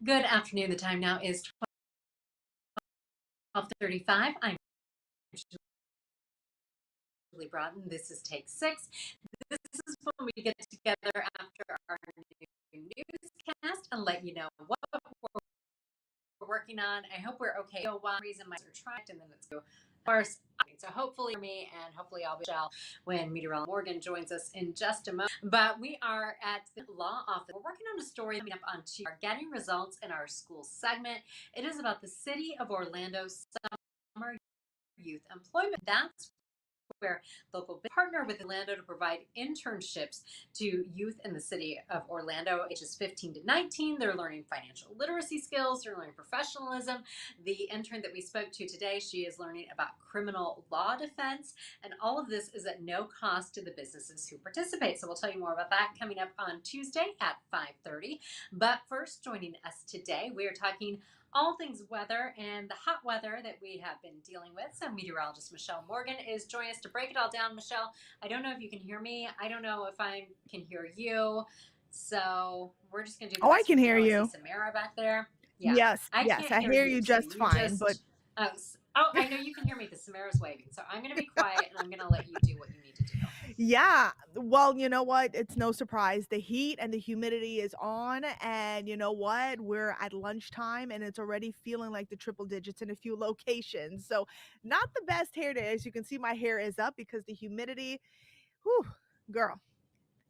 Good afternoon. The time now is 12:35. I'm Julie Broughton. This is take six. This is when we get together after our new newscast and let you know what we're working on. I hope we're okay. One reason my are tracked and then it's go first. So hopefully for me and hopefully I'll be Michelle when meteorologist Morgan joins us in just a moment. But we are at the law office. We're working on a story coming up on Tuesday. We're getting results in our school segment. It is about the city of Orlando summer youth employment. That's where local partner with Orlando to provide internships to youth in the city of Orlando, ages 15 to 19. They're learning financial literacy skills, they're learning professionalism. The intern that we spoke to today, she is learning about criminal law defense, and all of this is at no cost to the businesses who participate. So we'll tell you more about that coming up on Tuesday at 5:30. But first, joining us today, we are talking all things weather and the hot weather that we have been dealing with. So meteorologist Michelle Morgan is joining us to break it all down. Michelle, I don't know if you can hear me. I don't know if I can hear you. So we're just going to do the Oh, I best can we hear can. Oh, I see you. Samara back there. Yeah, Yes, I yes, can't I hear hear you. you So just you fine, but just, oh, I know you can hear me because Samara's waving. So I'm going to be quiet and I'm going to let you do what you need to do. yeah, well, you know what? It's no surprise. The heat and the humidity is on, and you know what? We're at lunchtime and it's already feeling like the triple digits in a few locations. So, not the best hair day. As you can see, my hair is up because the humidity, whew, girl.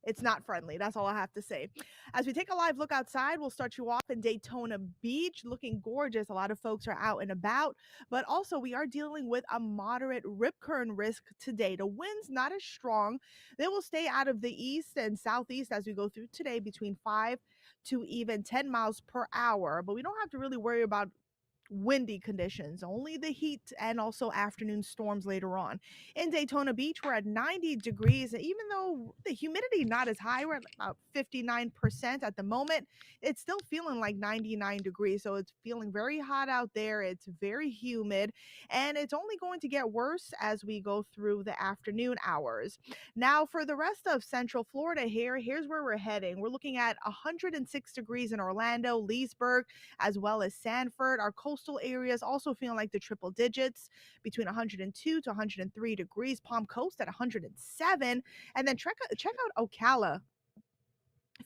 It's not friendly. That's all I have to say. As we take a live look outside, we'll start you off in Daytona Beach, looking gorgeous. A lot of folks are out and about, but also we are dealing with a moderate rip current risk today. The winds not as strong. They will stay out of the east and southeast as we go through today between 5 to even 10 miles per hour, but we don't have to really worry about windy conditions, only the heat and also afternoon storms later on. In Daytona Beach, we're at 90 degrees. Even though the humidity not as high, we're at about 59% at the moment. It's still feeling like 99 degrees. So it's feeling very hot out there. It's very humid. And it's only going to get worse as we go through the afternoon hours. Now, for the rest of Central Florida here's where we're heading. We're looking at 106 degrees in Orlando, Leesburg, as well as Sanford. Our coastal areas also feeling like the triple digits between 102 to 103 degrees. Palm Coast at 107. And then check out Ocala,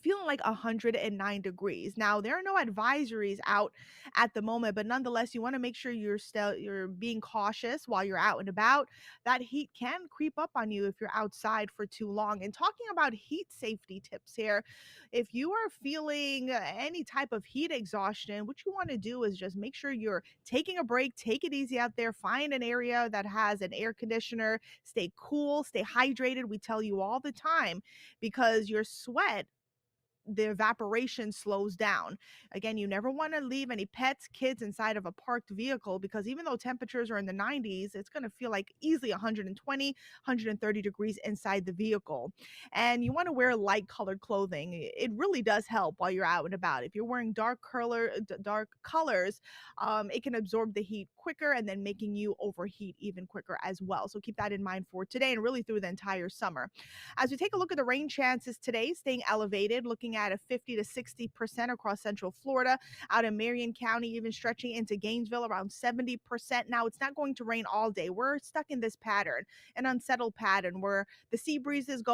feeling like 109 degrees. Now, there are no advisories out at the moment, but nonetheless, you want to make sure you're being cautious while you're out and about. That heat can creep up on you if you're outside for too long. And talking about heat safety tips here, if you are feeling any type of heat exhaustion, what you want to do is just make sure you're taking a break, take it easy out there, find an area that has an air conditioner, stay cool, stay hydrated. We tell you all the time because your sweat, the evaporation slows down. Again, you never want to leave any pets, kids inside of a parked vehicle because even though temperatures are in the 90s, it's going to feel like easily 120, 130 degrees inside the vehicle. And you want to wear light colored clothing. It really does help while you're out and about. If you're wearing dark colors, it can absorb the heat quicker and then making you overheat even quicker as well. So keep that in mind for today and really through the entire summer. As we take a look at the rain chances today, staying elevated, looking at a 50 to 60% across Central Florida, out in Marion County, even stretching into Gainesville around 70%. Now, it's not going to rain all day. We're stuck in this pattern, an unsettled pattern where the sea breezes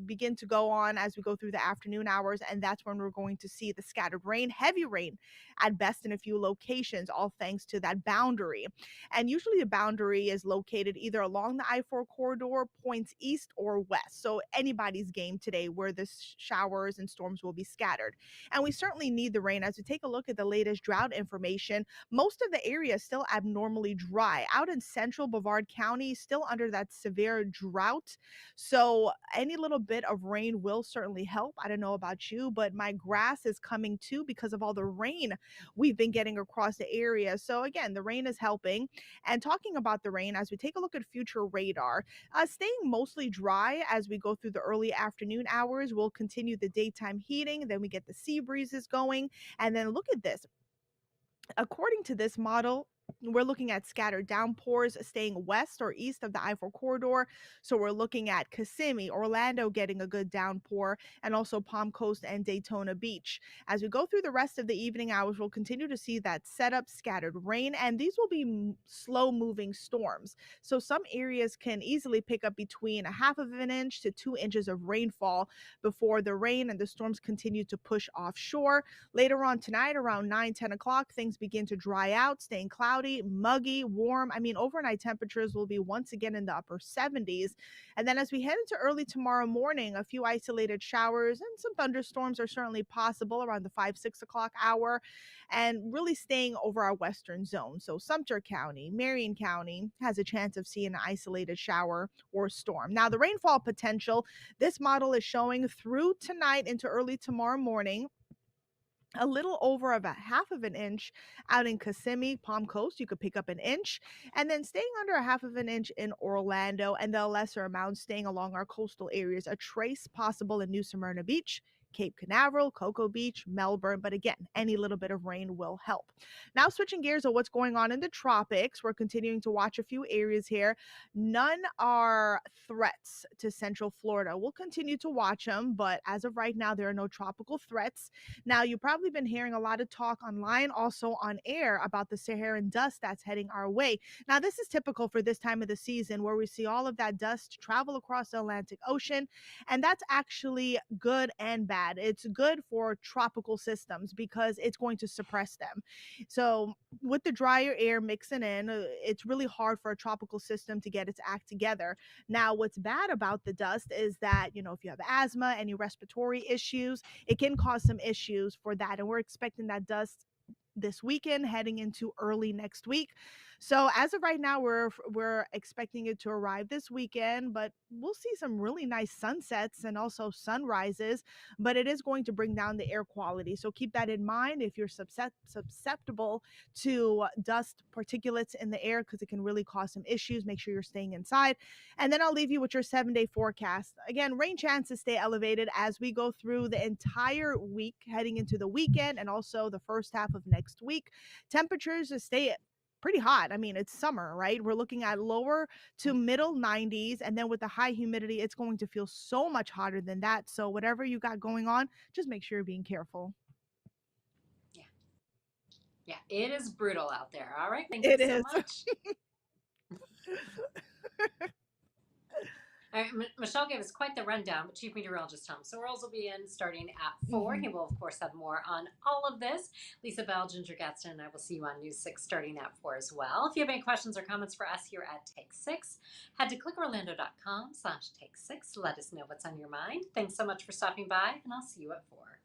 begin to go on as we go through the afternoon hours, and that's when we're going to see the scattered rain, heavy rain at best in a few locations, all thanks to that boundary. And usually the boundary is located either along the I-4 corridor, points east or west. So anybody's game today where the showers and storms will be scattered. And we certainly need the rain. As we take a look at the latest drought information, most of the area is still abnormally dry. Out in central Brevard County, still under that severe drought. So any little bit of rain will certainly help. I don't know about you, but my grass is coming too because of all the rain we've been getting across the area. So again, the rain is helping. And talking about the rain, as we take a look at future radar, staying mostly dry as we go through the early afternoon hours. We'll continue the daytime heating. Then we get the sea breezes going. And then look at this. According to this model, We're looking at scattered downpours staying west or east of the Eiffel Corridor. So we're looking at Kissimmee, Orlando getting a good downpour, and also Palm Coast and Daytona Beach. As we go through the rest of the evening hours, we'll continue to see that setup scattered rain, and these will be slow moving storms. So some areas can easily pick up between a half of an inch to 2 inches of rainfall before the rain and the storms continue to push offshore. Later on tonight, around 9, 10 o'clock, things begin to dry out, staying cloudy, muggy, warm. I mean, overnight temperatures will be once again in the upper 70s. And then as we head into early tomorrow morning, a few isolated showers and some thunderstorms are certainly possible around the 5, 6 o'clock hour and really staying over our western zone. So Sumter County, Marion County has a chance of seeing an isolated shower or storm. Now, the rainfall potential, this model is showing through tonight into early tomorrow morning a little over of a half of an inch out in Kissimmee, Palm Coast. You could pick up an inch, and then staying under a half of an inch in Orlando, and the lesser amount staying along our coastal areas. A trace possible in New Smyrna Beach, Cape Canaveral, Cocoa Beach, Melbourne, but again, any little bit of rain will help. Now, switching gears of what's going on in the tropics, we're continuing to watch a few areas here. None are threats to Central Florida. We'll continue to watch them, but as of right now, there are no tropical threats. Now, you've probably been hearing a lot of talk online, also on air, about the Saharan dust that's heading our way. Now, this is typical for this time of the season where we see all of that dust travel across the Atlantic Ocean, and that's actually good and bad. It's good for tropical systems because it's going to suppress them. So, with the drier air mixing in, it's really hard for a tropical system to get its act together. Now, what's bad about the dust is that, if you have asthma, any respiratory issues, it can cause some issues for that. And we're expecting that dust this weekend heading into early next week. So as of right now, we're expecting it to arrive this weekend, but we'll see some really nice sunsets and also sunrises, but it is going to bring down the air quality. So keep that in mind if you're susceptible to dust particulates in the air, because it can really cause some issues. Make sure you're staying inside. And then I'll leave you with your 7-day forecast. Again, rain chances stay elevated as we go through the entire week heading into the weekend and also the first half of next week. Temperatures just stay pretty hot. I mean, it's summer, right? We're looking at lower to middle 90s. And then with the high humidity, it's going to feel so much hotter than that. So, whatever you got going on, just make sure you're being careful. Yeah. Yeah. It is brutal out there. All right. Thank you It so is. much. All right, Michelle gave us quite the rundown, but Chief Meteorologist Tom Sorrells will be in starting at 4. Mhm. He will, of course, have more on all of this. Lisa Bell, Ginger Gadsden, and I will see you on News 6 starting at 4 as well. If you have any questions or comments for us here at Take 6, head to clickorlando.com/Take 6. Let us know what's on your mind. Thanks so much for stopping by, and I'll see you at 4.